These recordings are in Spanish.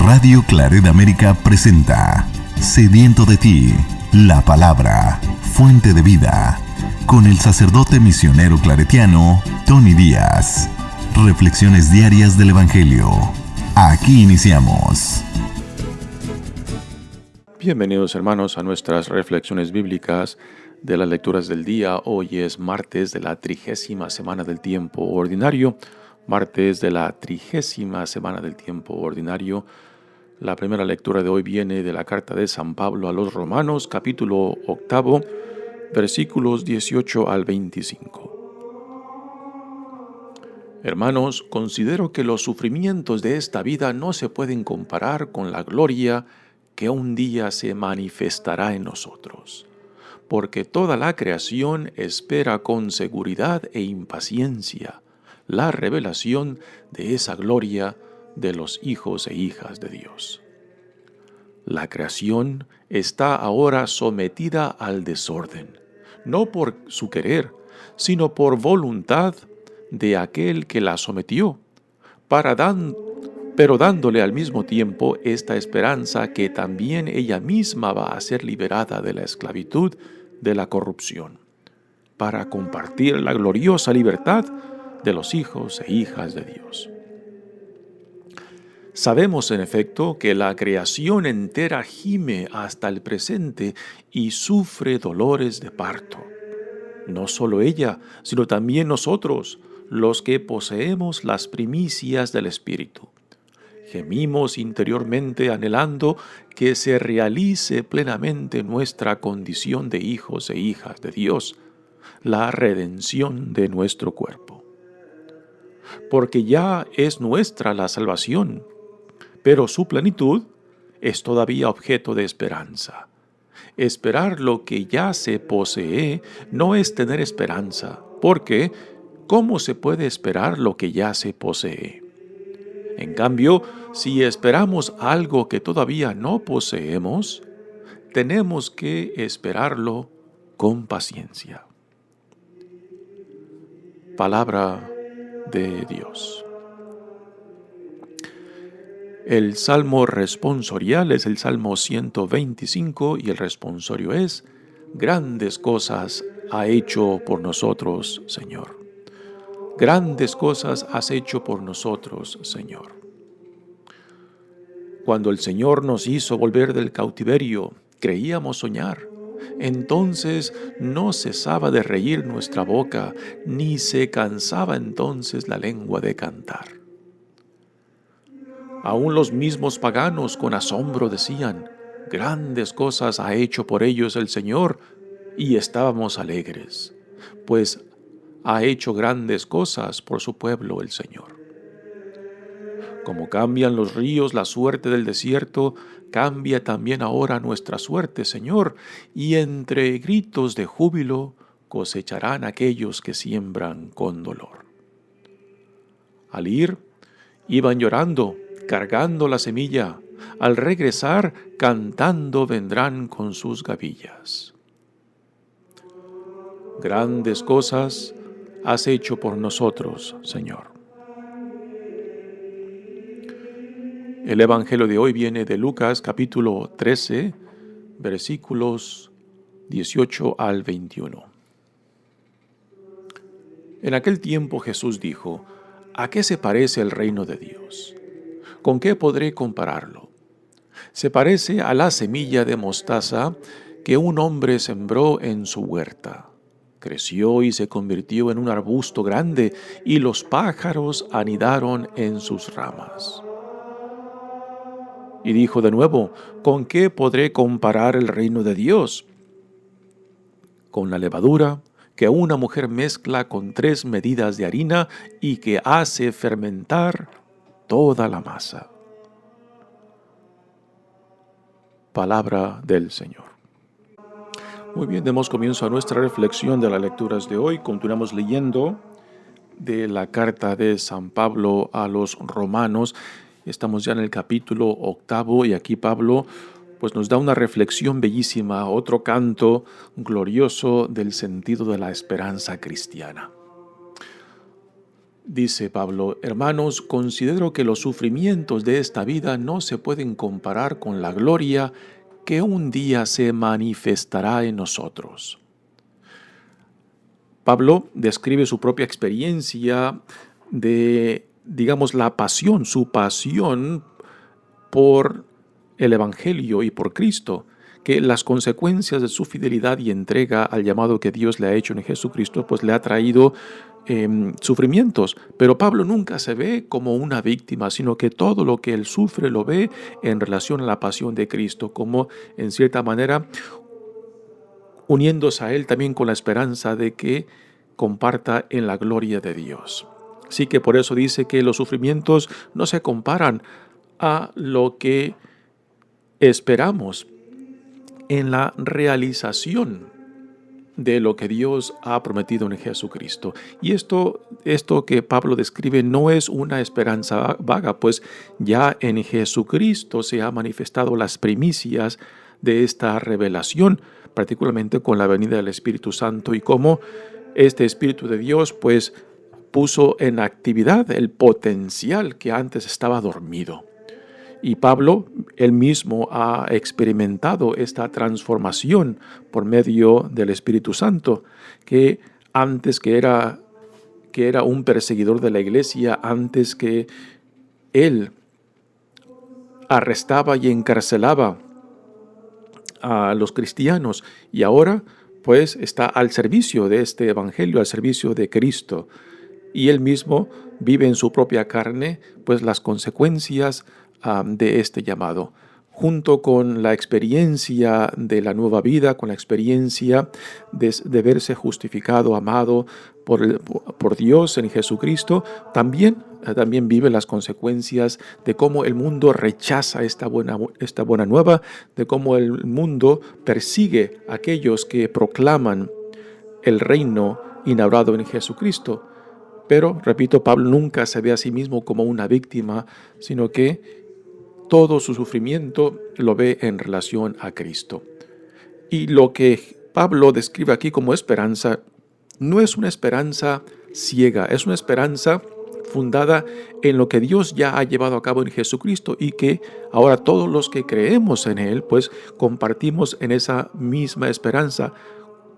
Radio Claret América presenta Sediento de ti, la palabra, fuente de vida, con el sacerdote misionero claretiano Tony Díaz. Reflexiones diarias del Evangelio. Aquí iniciamos. Bienvenidos, hermanos, a nuestras reflexiones bíblicas de las lecturas del día. Hoy es martes de la 30ª semana del tiempo ordinario. Martes de la 30ª semana del tiempo ordinario. La primera lectura de hoy viene de la carta de San Pablo a los Romanos, capítulo 8, versículos 18 al 25. Hermanos, considero que los sufrimientos de esta vida no se pueden comparar con la gloria que un día se manifestará en nosotros, porque toda la creación espera con seguridad e impaciencia la revelación de esa gloria de los hijos e hijas de Dios. La creación está ahora sometida al desorden, no por su querer, sino por voluntad de aquel que la sometió, pero dándole al mismo tiempo esta esperanza que también ella misma va a ser liberada de la esclavitud de la corrupción, para compartir la gloriosa libertad de los hijos e hijas de Dios. Sabemos, en efecto, que la creación entera gime hasta el presente y sufre dolores de parto. No solo ella, sino también nosotros, los que poseemos las primicias del Espíritu. Gemimos interiormente anhelando que se realice plenamente nuestra condición de hijos e hijas de Dios, la redención de nuestro cuerpo. Porque ya es nuestra la salvación, pero su plenitud es todavía objeto de esperanza. Esperar lo que ya se posee no es tener esperanza, porque ¿cómo se puede esperar lo que ya se posee? En cambio, si esperamos algo que todavía no poseemos, tenemos que esperarlo con paciencia. Palabra de Dios. El salmo responsorial es el Salmo 125 y el responsorio es: grandes cosas ha hecho por nosotros, Señor. Grandes cosas has hecho por nosotros, Señor. Cuando el Señor nos hizo volver del cautiverio, creíamos soñar. Entonces no cesaba de reír nuestra boca, ni se cansaba entonces la lengua de cantar. Aún los mismos paganos con asombro decían: grandes cosas ha hecho por ellos el Señor, y estábamos alegres, pues ha hecho grandes cosas por su pueblo el Señor. Como cambian los ríos la suerte del desierto, cambia también ahora nuestra suerte, Señor, y entre gritos de júbilo cosecharán aquellos que siembran con dolor. Al ir, iban llorando, cargando la semilla. Al regresar, cantando vendrán con sus gavillas. Grandes cosas has hecho por nosotros, Señor. El Evangelio de hoy viene de Lucas capítulo 13, versículos 18 al 21. En aquel tiempo Jesús dijo: ¿a qué se parece el reino de Dios? ¿Con qué podré compararlo? Se parece a la semilla de mostaza que un hombre sembró en su huerta. Creció y se convirtió en un arbusto grande, y los pájaros anidaron en sus ramas. Y dijo de nuevo: ¿con qué podré comparar el reino de Dios? Con la levadura que una mujer mezcla con 3 medidas de harina y que hace fermentar toda la masa. Palabra del Señor. Muy bien, demos comienzo a nuestra reflexión de las lecturas de hoy. Continuamos leyendo de la carta de San Pablo a los Romanos. Estamos ya en el capítulo 8 y aquí Pablo pues nos da una reflexión bellísima, otro canto glorioso del sentido de la esperanza cristiana. Dice Pablo: hermanos, considero que los sufrimientos de esta vida no se pueden comparar con la gloria que un día se manifestará en nosotros. Pablo describe su propia experiencia de, digamos, la pasión, su pasión por el Evangelio y por Cristo, que las consecuencias de su fidelidad y entrega al llamado que Dios le ha hecho en Jesucristo, pues le ha traído sufrimientos. Pero Pablo nunca se ve como una víctima, sino que todo lo que él sufre lo ve en relación a la pasión de Cristo, como en cierta manera uniéndose a él también con la esperanza de que comparta en la gloria de Dios. Así que por eso dice que los sufrimientos no se comparan a lo que esperamos en la realización de lo que Dios ha prometido en Jesucristo. Y esto que Pablo describe no es una esperanza vaga, pues ya en Jesucristo se han manifestado las primicias de esta revelación, particularmente con la venida del Espíritu Santo, y cómo este Espíritu de Dios pues puso en actividad el potencial que antes estaba dormido. Y Pablo, él mismo, ha experimentado esta transformación por medio del Espíritu Santo, que antes que era un perseguidor de la iglesia, antes que él arrestaba y encarcelaba a los cristianos, y ahora pues está al servicio de este evangelio, al servicio de Cristo. Y él mismo vive en su propia carne pues las consecuencias de este llamado, junto con la experiencia de la nueva vida, con la experiencia de verse justificado, amado por Dios en Jesucristo. También vive las consecuencias de cómo el mundo rechaza esta buena nueva, de cómo el mundo persigue a aquellos que proclaman el reino inaugurado en Jesucristo. Pero, repito, Pablo nunca se ve a sí mismo como una víctima, sino que todo su sufrimiento lo ve en relación a Cristo. Y lo que Pablo describe aquí como esperanza no es una esperanza ciega, es una esperanza fundada en lo que Dios ya ha llevado a cabo en Jesucristo, y que ahora todos los que creemos en Él, pues compartimos en esa misma esperanza,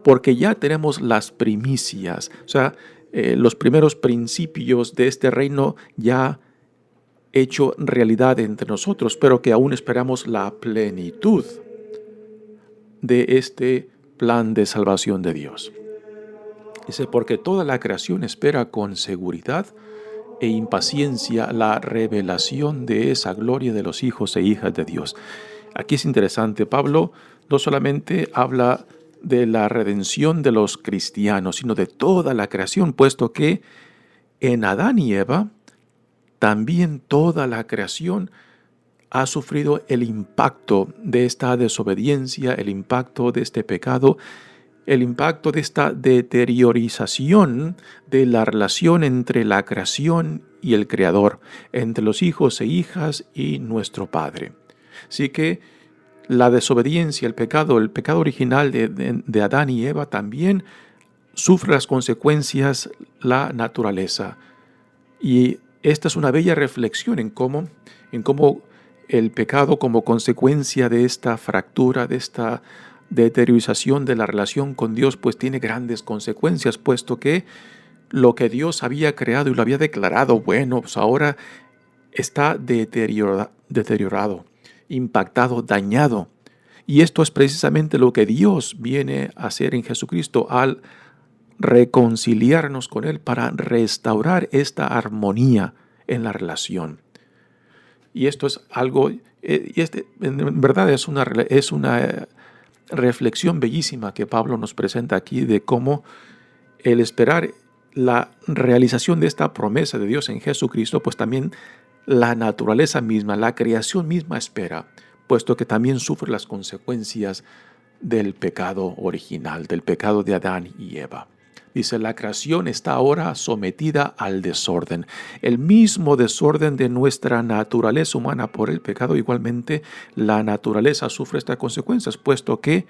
porque ya tenemos las primicias, o sea, los primeros principios de este reino ya hecho realidad entre nosotros, pero que aún esperamos la plenitud de este plan de salvación de Dios. Dice: porque toda la creación espera con seguridad e impaciencia la revelación de esa gloria de los hijos e hijas de Dios. Aquí es interesante, Pablo no solamente habla de la redención de los cristianos, sino de toda la creación, puesto que en Adán y Eva también toda la creación ha sufrido el impacto de esta desobediencia, el impacto de este pecado, el impacto de esta deteriorización de la relación entre la creación y el Creador, entre los hijos e hijas y nuestro Padre. Así que la desobediencia, el pecado original de Adán y Eva también sufre las consecuencias la naturaleza. Y esta es una bella reflexión en cómo el pecado, como consecuencia de esta fractura, de esta deteriorización de la relación con Dios, pues tiene grandes consecuencias, puesto que lo que Dios había creado y lo había declarado bueno, pues ahora está deteriorado, impactado, dañado. Y esto es precisamente lo que Dios viene a hacer en Jesucristo al reconciliarnos con Él, para restaurar esta armonía en la relación. Y esto es algo, en verdad es una reflexión bellísima que Pablo nos presenta aquí, de cómo el esperar la realización de esta promesa de Dios en Jesucristo, pues también la naturaleza misma, la creación misma espera, puesto que también sufre las consecuencias del pecado original, del pecado de Adán y Eva. Dice: la creación está ahora sometida al desorden. El mismo desorden de nuestra naturaleza humana por el pecado, igualmente la naturaleza sufre estas consecuencias, puesto que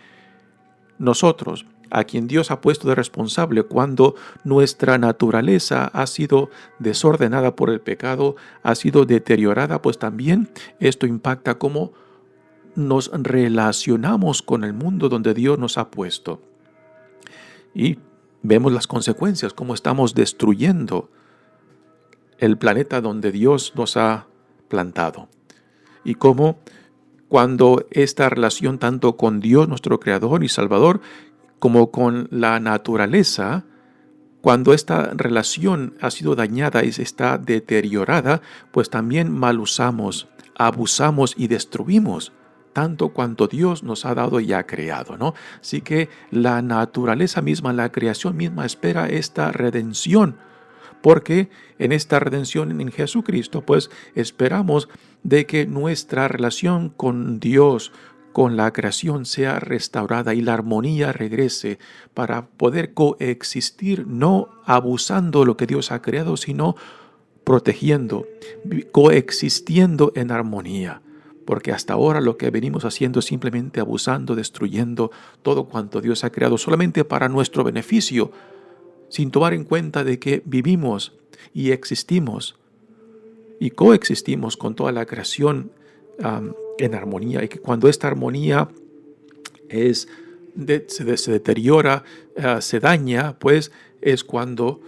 nosotros, a quien Dios ha puesto de responsable cuando nuestra naturaleza ha sido desordenada por el pecado, ha sido deteriorada, pues también esto impacta cómo nos relacionamos con el mundo donde Dios nos ha puesto. Y vemos las consecuencias, cómo estamos destruyendo el planeta donde Dios nos ha plantado. Y cómo cuando esta relación tanto con Dios, nuestro Creador y Salvador, como con la naturaleza, cuando esta relación ha sido dañada y está deteriorada, pues también mal usamos, abusamos y destruimos tanto cuanto Dios nos ha dado y ha creado, ¿no? Así que la naturaleza misma, la creación misma espera esta redención, porque en esta redención en Jesucristo, pues esperamos de que nuestra relación con Dios, con la creación, sea restaurada y la armonía regrese para poder coexistir, no abusando lo que Dios ha creado, sino protegiendo, coexistiendo en armonía. Porque hasta ahora lo que venimos haciendo es simplemente abusando, destruyendo todo cuanto Dios ha creado solamente para nuestro beneficio, sin tomar en cuenta de que vivimos y existimos y coexistimos con toda la creación en armonía, y que cuando esta armonía se deteriora, se daña, pues es cuando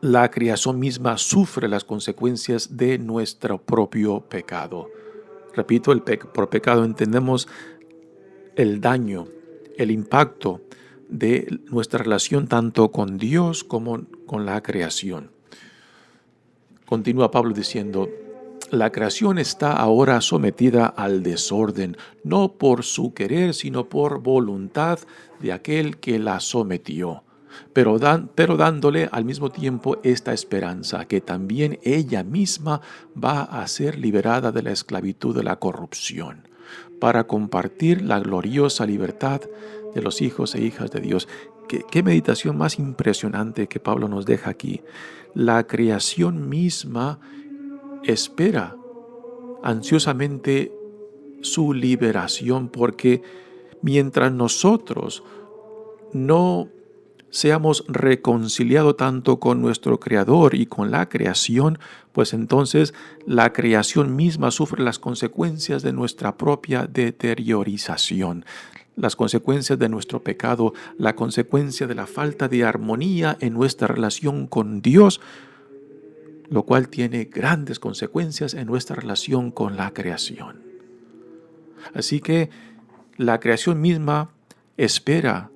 la creación misma sufre las consecuencias de nuestro propio pecado. Repito, por pecado entendemos el daño, el impacto de nuestra relación tanto con Dios como con la creación. Continúa Pablo diciendo: la creación está ahora sometida al desorden, no por su querer, sino por voluntad de aquel que la sometió, pero dándole al mismo tiempo esta esperanza, que también ella misma va a ser liberada de la esclavitud de la corrupción, para compartir la gloriosa libertad de los hijos e hijas de Dios. ¿Qué meditación más impresionante que Pablo nos deja aquí? La creación misma espera ansiosamente su liberación, porque mientras nosotros no seamos reconciliados tanto con nuestro Creador y con la creación, pues entonces la creación misma sufre las consecuencias de nuestra propia deteriorización, las consecuencias de nuestro pecado, la consecuencia de la falta de armonía en nuestra relación con Dios, lo cual tiene grandes consecuencias en nuestra relación con la creación. Así que la creación misma espera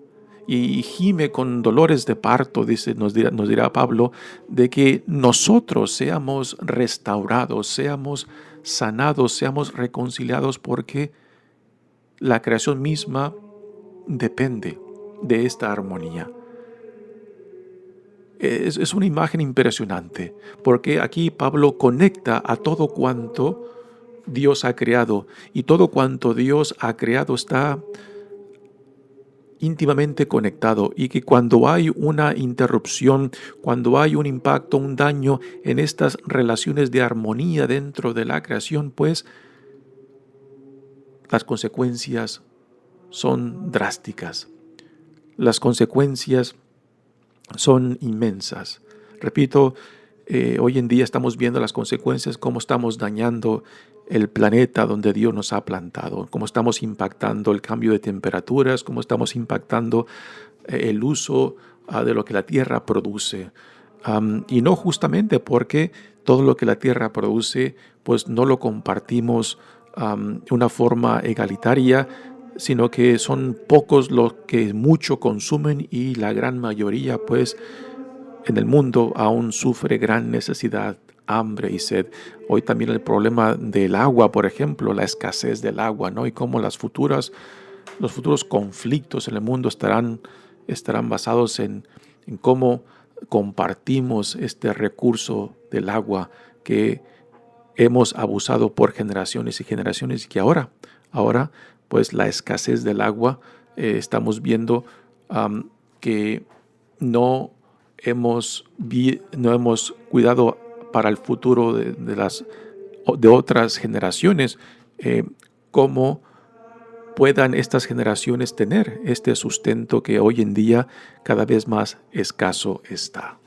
y gime con dolores de parto, nos dirá Pablo, de que nosotros seamos restaurados, seamos sanados, seamos reconciliados, porque la creación misma depende de esta armonía. Es una imagen impresionante, porque aquí Pablo conecta a todo cuanto Dios ha creado, y todo cuanto Dios ha creado está íntimamente conectado, y que cuando hay una interrupción, cuando hay un impacto, un daño en estas relaciones de armonía dentro de la creación, pues las consecuencias son drásticas. Las consecuencias son inmensas. Repito, hoy en día estamos viendo las consecuencias, cómo estamos dañando el planeta donde Dios nos ha plantado, cómo estamos impactando el cambio de temperaturas, cómo estamos impactando el uso de lo que la tierra produce. Y no justamente porque todo lo que la tierra produce, pues no lo compartimos de una forma egalitaria, sino que son pocos los que mucho consumen, y la gran mayoría, pues, en el mundo aún sufre gran necesidad, hambre y sed. Hoy también el problema del agua, por ejemplo, la escasez del agua, ¿no? Y cómo los futuros conflictos en el mundo estarán basados en cómo compartimos este recurso del agua que hemos abusado por generaciones y generaciones, y que ahora pues la escasez del agua, estamos viendo que no hemos cuidado para el futuro de otras generaciones, cómo puedan estas generaciones tener este sustento que hoy en día cada vez más escaso está.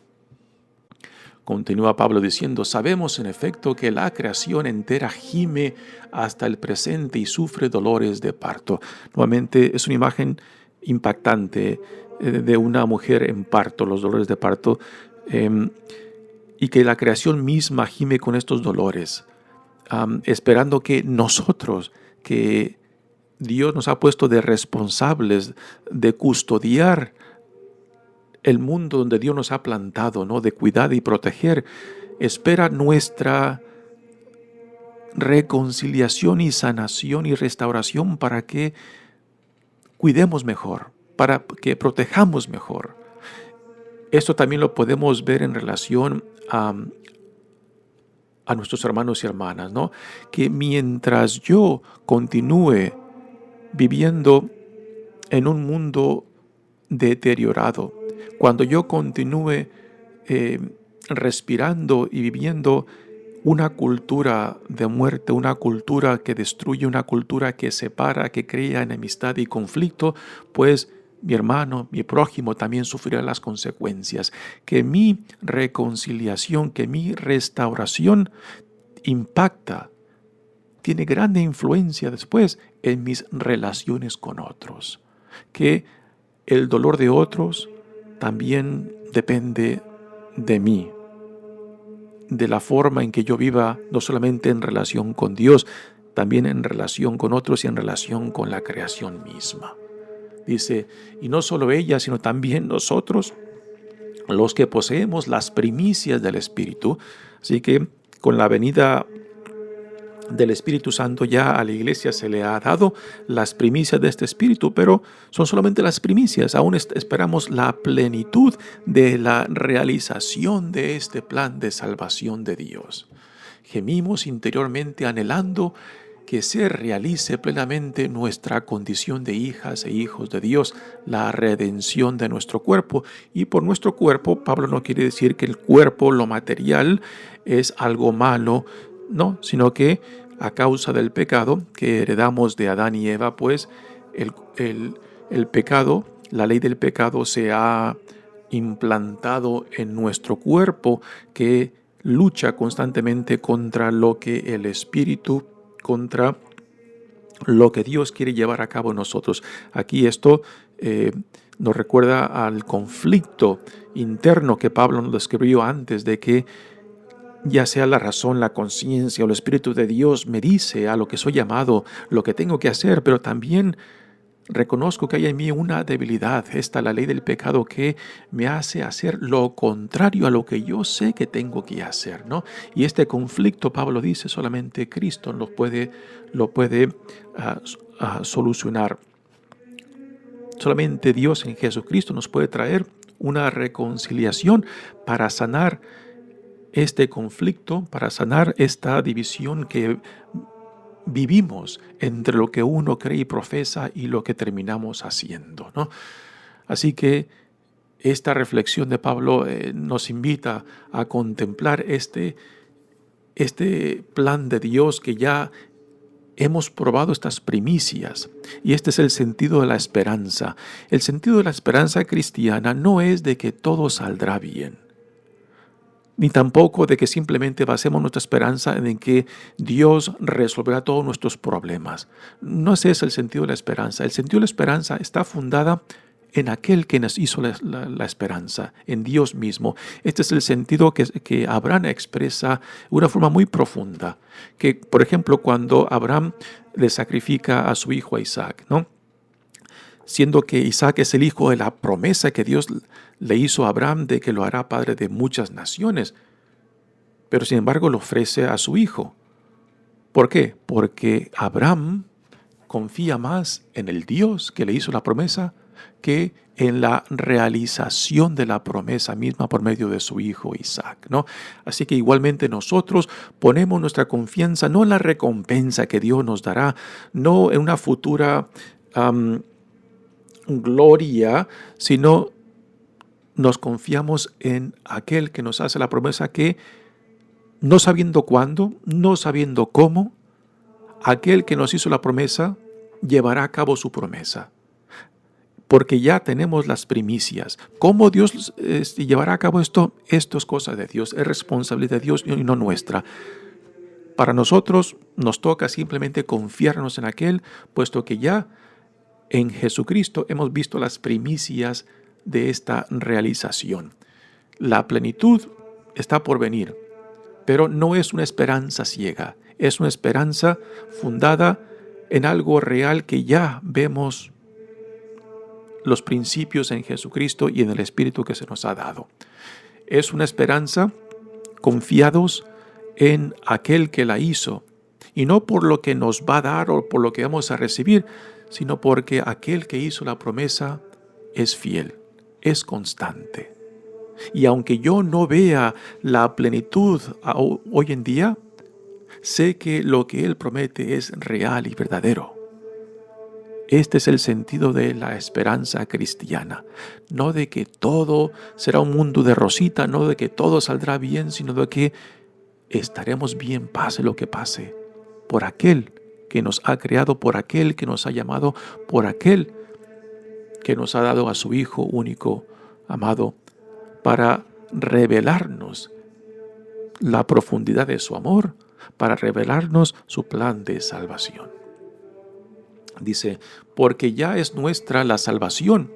Continúa Pablo diciendo: sabemos en efecto que la creación entera gime hasta el presente y sufre dolores de parto. Nuevamente es una imagen impactante de una mujer en parto, los dolores de parto, y que la creación misma gime con estos dolores, esperando que nosotros, que Dios nos ha puesto de responsables de custodiar el mundo donde Dios nos ha plantado, ¿no? De cuidar y proteger, espera nuestra reconciliación y sanación y restauración para que cuidemos mejor, para que protejamos mejor. Esto también lo podemos ver en relación a nuestros hermanos y hermanas, ¿no? Que mientras yo continúe viviendo en un mundo deteriorado, cuando yo continúe respirando y viviendo una cultura de muerte, una cultura que destruye, una cultura que separa, que crea enemistad y conflicto, pues mi hermano, mi prójimo también sufrirá las consecuencias. Que mi reconciliación, que mi restauración impacta, tiene grande influencia después en mis relaciones con otros. Que el dolor de otros también depende de mí, de la forma en que yo viva, no solamente en relación con Dios, también en relación con otros y en relación con la creación misma. Dice, y no solo ella, sino también nosotros, los que poseemos las primicias del Espíritu. Así que con la venida del Espíritu Santo ya a la iglesia se le ha dado las primicias de este Espíritu, pero son solamente las primicias. Aún esperamos la plenitud de la realización de este plan de salvación de Dios. Gemimos interiormente anhelando que se realice plenamente nuestra condición de hijas e hijos de Dios, la redención de nuestro cuerpo. Y por nuestro cuerpo, Pablo no quiere decir que el cuerpo, lo material, es algo malo, no, sino que a causa del pecado que heredamos de Adán y Eva, pues el pecado, la ley del pecado se ha implantado en nuestro cuerpo, que lucha constantemente contra lo que el Espíritu, contra lo que Dios quiere llevar a cabo en nosotros. Aquí esto nos recuerda al conflicto interno que Pablo nos describió antes, de que ya sea la razón, la conciencia o el Espíritu de Dios me dice a lo que soy llamado, lo que tengo que hacer, pero también reconozco que hay en mí una debilidad, la ley del pecado, que me hace hacer lo contrario a lo que yo sé que tengo que hacer, ¿no? Y este conflicto, Pablo dice, solamente Cristo lo puede solucionar. Solamente Dios en Jesucristo nos puede traer una reconciliación para sanar este conflicto, para sanar esta división que vivimos entre lo que uno cree y profesa y lo que terminamos haciendo, ¿no? Así que esta reflexión de Pablo nos invita a contemplar este plan de Dios, que ya hemos probado estas primicias, y este es el sentido de la esperanza. El sentido de la esperanza cristiana no es de que todo saldrá bien, ni tampoco de que simplemente basemos nuestra esperanza en que Dios resolverá todos nuestros problemas. No ese es el sentido de la esperanza. El sentido de la esperanza está fundada en aquel que nos hizo la esperanza, en Dios mismo. Este es el sentido que Abraham expresa de una forma muy profunda. Que, por ejemplo, cuando Abraham le sacrifica a su hijo, a Isaac, ¿no? Siendo que Isaac es el hijo de la promesa que Dios le hizo a Abraham de que lo hará padre de muchas naciones. Pero sin embargo lo ofrece a su hijo. ¿Por qué? Porque Abraham confía más en el Dios que le hizo la promesa que en la realización de la promesa misma por medio de su hijo Isaac, ¿no? Así que igualmente nosotros ponemos nuestra confianza no en la recompensa que Dios nos dará, no en una futura gloria, sino nos confiamos en aquel que nos hace la promesa, que no sabiendo cuándo, no sabiendo cómo, aquel que nos hizo la promesa llevará a cabo su promesa. Porque ya tenemos las primicias. ¿Cómo Dios llevará a cabo esto? Esto es cosa de Dios, es responsabilidad de Dios y no nuestra. Para nosotros nos toca simplemente confiarnos en aquel, puesto que ya en Jesucristo hemos visto las primicias de esta realización. La plenitud está por venir, pero no es una esperanza ciega, es una esperanza fundada en algo real que ya vemos los principios en Jesucristo y en el Espíritu que se nos ha dado. Es una esperanza confiados en aquel que la hizo, y no por lo que nos va a dar o por lo que vamos a recibir, sino porque aquel que hizo la promesa es fiel, es constante. Y aunque yo no vea la plenitud hoy en día, sé que lo que Él promete es real y verdadero. Este es el sentido de la esperanza cristiana. No de que todo será un mundo de rosita, no de que todo saldrá bien, sino de que estaremos bien pase lo que pase, por aquel que nos ha creado, por aquel que nos ha llamado, por aquel que nos ha dado a su Hijo único, amado, para revelarnos la profundidad de su amor, para revelarnos su plan de salvación. Dice, porque ya es nuestra la salvación,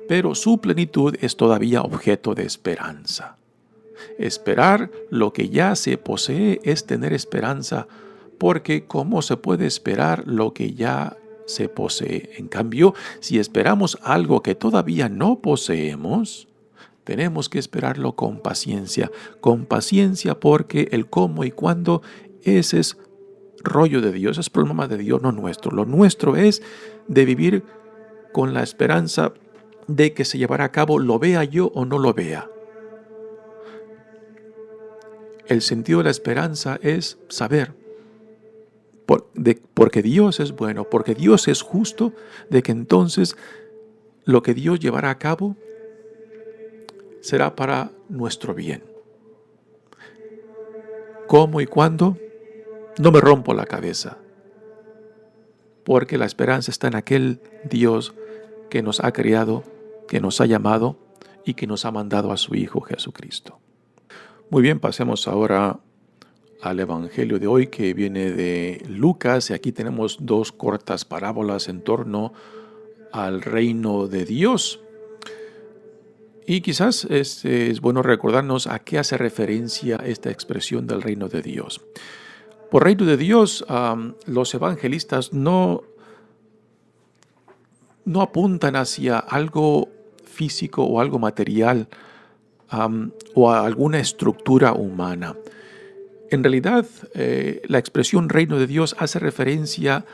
pero su plenitud es todavía objeto de esperanza. Esperar lo que ya se posee es tener esperanza, porque ¿cómo se puede esperar lo que ya se posee? En cambio, si esperamos algo que todavía no poseemos, tenemos que esperarlo con paciencia porque el cómo y cuándo, ese es rollo de Dios, es problema de Dios, no nuestro. Lo nuestro es de vivir con la esperanza de que se llevará a cabo, lo vea yo o no lo vea. El sentido de la esperanza es saber, porque Dios es bueno, porque Dios es justo, de que entonces lo que Dios llevará a cabo será para nuestro bien. ¿Cómo y cuándo? No me rompo la cabeza, porque la esperanza está en aquel Dios que nos ha creado, que nos ha llamado y que nos ha mandado a su Hijo Jesucristo. Muy bien, pasemos ahora al Evangelio de hoy, que viene de Lucas, y aquí tenemos dos cortas parábolas en torno al reino de Dios. Y quizás es bueno recordarnos a qué hace referencia esta expresión del reino de Dios. Por reino de Dios, los evangelistas no apuntan hacia algo físico o algo material o a alguna estructura humana. En realidad, la expresión reino de Dios hace referencia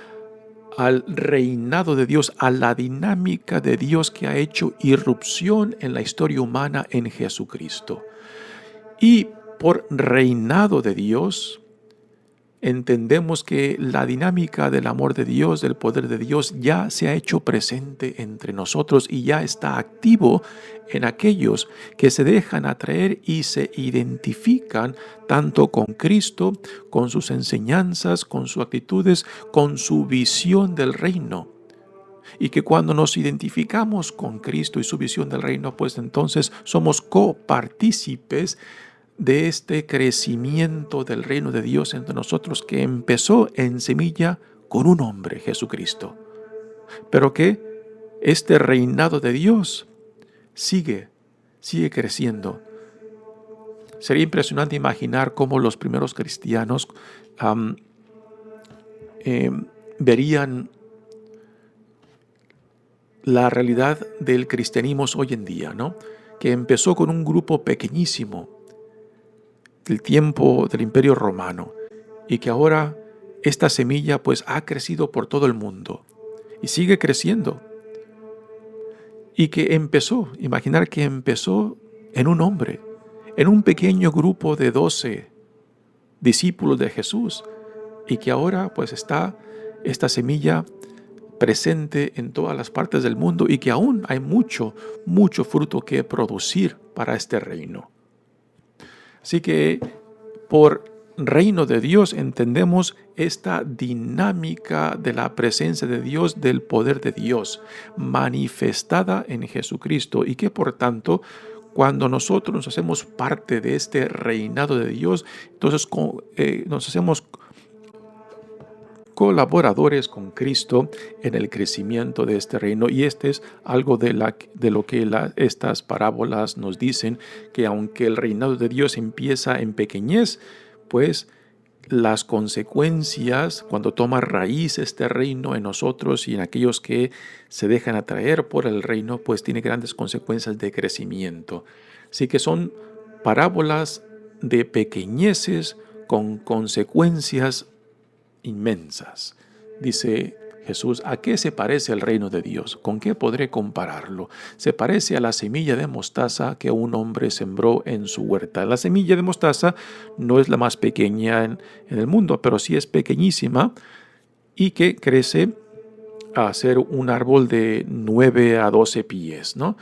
al reinado de Dios, a la dinámica de Dios que ha hecho irrupción en la historia humana en Jesucristo. Y por reinado de Dios, entendemos que la dinámica del amor de Dios, del poder de Dios, ya se ha hecho presente entre nosotros y ya está activo en aquellos que se dejan atraer y se identifican tanto con Cristo, con sus enseñanzas, con sus actitudes, con su visión del reino. Y que cuando nos identificamos con Cristo y su visión del reino, pues entonces somos copartícipes de este crecimiento del reino de Dios entre nosotros, que empezó en semilla con un hombre, Jesucristo, pero que este reinado de Dios sigue creciendo. Sería impresionante imaginar cómo los primeros cristianos verían la realidad del cristianismo hoy en día, ¿no? Que empezó con un grupo pequeñísimo del tiempo del Imperio Romano, y que ahora esta semilla pues ha crecido por todo el mundo y sigue creciendo, y que imaginar que empezó en un hombre, en un pequeño grupo de 12 discípulos de Jesús, y que ahora pues está esta semilla presente en todas las partes del mundo, y que aún hay mucho fruto que producir para este reino. Así que por reino de Dios entendemos esta dinámica de la presencia de Dios, del poder de Dios, manifestada en Jesucristo, y que por tanto, cuando nosotros nos hacemos parte de este reinado de Dios, entonces nos hacemos colaboradores con Cristo en el crecimiento de este reino. Y este es algo de lo que estas parábolas nos dicen, que aunque el reinado de Dios empieza en pequeñez, pues las consecuencias, cuando toma raíz este reino en nosotros y en aquellos que se dejan atraer por el reino, pues tiene grandes consecuencias de crecimiento. Así que son parábolas de pequeñeces con consecuencias inmensas. Dice Jesús, ¿a qué se parece el reino de Dios? ¿Con qué podré compararlo? Se parece a la semilla de mostaza que un hombre sembró en su huerta. La semilla de mostaza no es la más pequeña en el mundo, pero sí es pequeñísima y que crece a ser un árbol de 9 a 12 pies, ¿no?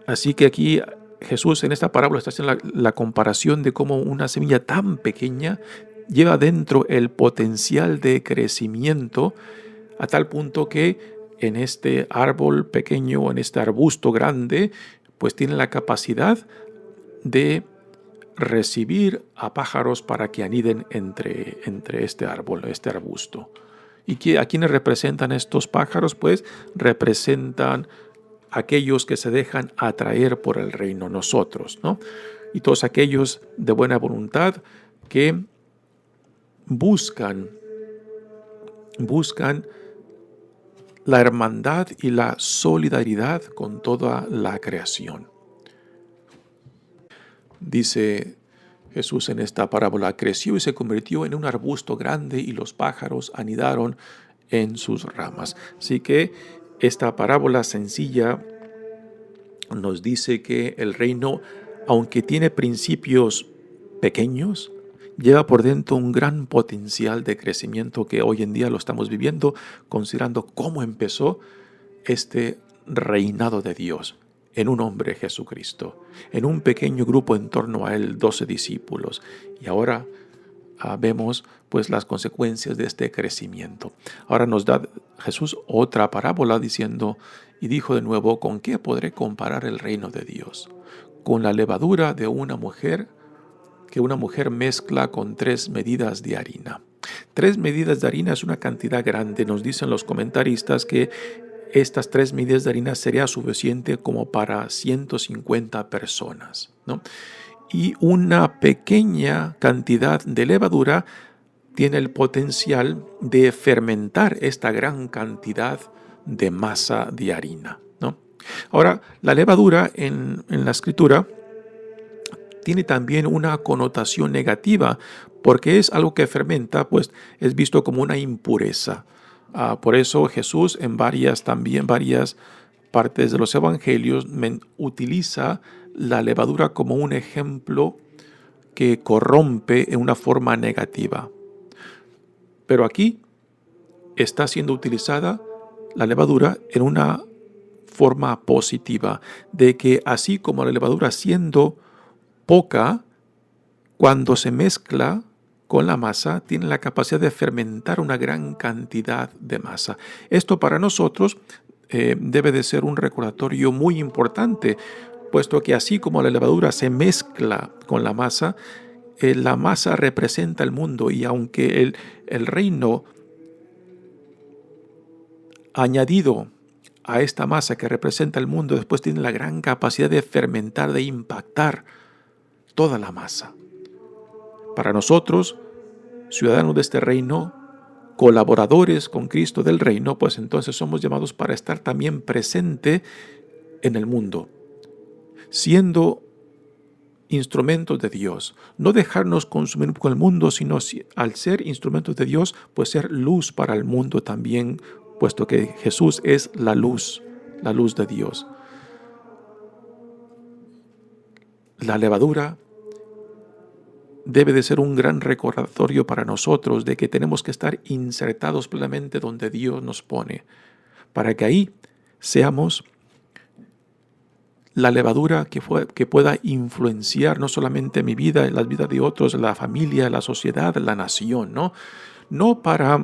Así que aquí Jesús en esta parábola está haciendo la comparación de cómo una semilla tan pequeña lleva dentro el potencial de crecimiento a tal punto que en este árbol pequeño, en este arbusto grande, pues tiene la capacidad de recibir a pájaros para que aniden entre este árbol, este arbusto. ¿Y a quiénes representan estos pájaros? Pues representan aquellos que se dejan atraer por el reino, nosotros, ¿no? Y todos aquellos de buena voluntad que buscan la hermandad y la solidaridad con toda la creación. Dice Jesús en esta parábola, creció y se convirtió en un arbusto grande y los pájaros anidaron en sus ramas. Así que esta parábola sencilla nos dice que el reino, aunque tiene principios pequeños, lleva por dentro un gran potencial de crecimiento que hoy en día lo estamos viviendo, considerando cómo empezó este reinado de Dios en un hombre, Jesucristo, en un pequeño grupo en torno a él, 12 discípulos. Y ahora vemos pues las consecuencias de este crecimiento. Ahora nos da Jesús otra parábola diciendo, y dijo de nuevo, ¿con qué podré comparar el reino de Dios? Con la levadura de una mujer que una mujer mezcla con 3 medidas de harina. 3 medidas de harina es una cantidad grande. Nos dicen los comentaristas que estas 3 medidas de harina sería suficiente como para 150 personas, ¿no? Y una pequeña cantidad de levadura tiene el potencial de fermentar esta gran cantidad de masa de harina, ¿no? Ahora, la levadura en la Escritura tiene también una connotación negativa, porque es algo que fermenta, pues es visto como una impureza. Por eso Jesús en varias partes de los evangelios utiliza la levadura como un ejemplo que corrompe en una forma negativa. Pero aquí está siendo utilizada la levadura en una forma positiva, de que así como la levadura siendo poca, cuando se mezcla con la masa, tiene la capacidad de fermentar una gran cantidad de masa. Esto para nosotros debe de ser un recordatorio muy importante, puesto que así como la levadura se mezcla con la masa representa el mundo, y aunque el reino añadido a esta masa que representa el mundo después tiene la gran capacidad de fermentar, de impactar toda la masa. Para nosotros, ciudadanos de este reino, colaboradores con Cristo del reino, pues entonces somos llamados para estar también presente en el mundo, siendo instrumentos de Dios. No dejarnos consumir por el mundo, sino al ser instrumentos de Dios, pues ser luz para el mundo también, puesto que Jesús es la luz de Dios. La levadura debe de ser un gran recordatorio para nosotros de que tenemos que estar insertados plenamente donde Dios nos pone, para que ahí seamos la levadura que pueda influenciar no solamente mi vida, la vida de otros, la familia, la sociedad, la nación, ¿no? No para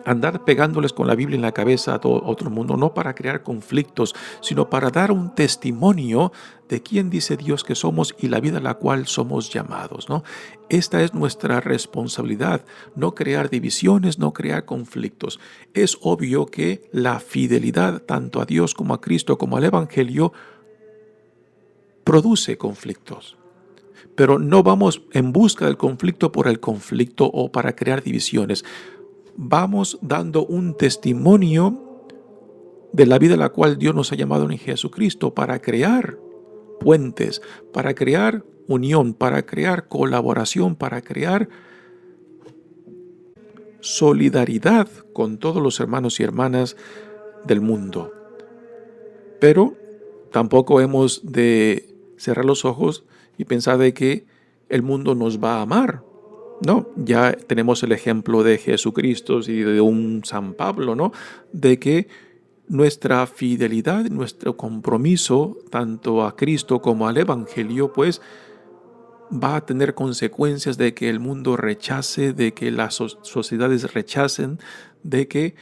andar pegándoles con la Biblia en la cabeza a todo otro mundo, no para crear conflictos, sino para dar un testimonio de quién dice Dios que somos y la vida a la cual somos llamados, ¿no? Esta es nuestra responsabilidad, no crear divisiones, no crear conflictos. Es obvio que la fidelidad tanto a Dios como a Cristo como al Evangelio produce conflictos. Pero no vamos en busca del conflicto por el conflicto o para crear divisiones. Vamos dando un testimonio de la vida a la cual Dios nos ha llamado en Jesucristo para crear puentes, para crear unión, para crear colaboración, para crear solidaridad con todos los hermanos y hermanas del mundo. Pero tampoco hemos de cerrar los ojos y pensar de que el mundo nos va a amar. No, ya tenemos el ejemplo de Jesucristo y de un San Pablo, ¿no? De que nuestra fidelidad, nuestro compromiso, tanto a Cristo como al Evangelio, pues va a tener consecuencias de que el mundo rechace, de que las sociedades rechacen, de que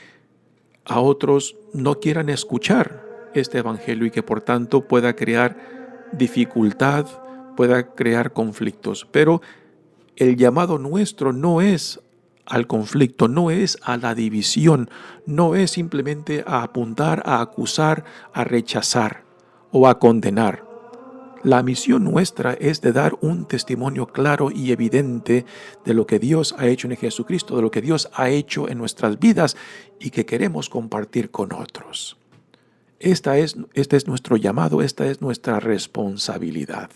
a otros no quieran escuchar este Evangelio y que por tanto pueda crear dificultad, pueda crear conflictos. Pero el llamado nuestro no es al conflicto, no es a la división, no es simplemente a apuntar, a acusar, a rechazar o a condenar. La misión nuestra es de dar un testimonio claro y evidente de lo que Dios ha hecho en Jesucristo, de lo que Dios ha hecho en nuestras vidas y que queremos compartir con otros. Este es nuestro llamado, esta es nuestra responsabilidad.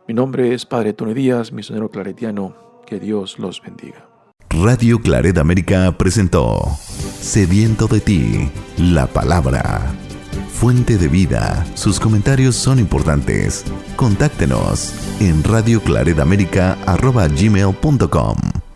Mi nombre es Padre Tony Díaz, misionero claretiano. Que Dios los bendiga. Radio Claret América presentó Sediento de ti, la palabra. Fuente de vida. Sus comentarios son importantes. Contáctenos en radioclaretamerica@gmail.com.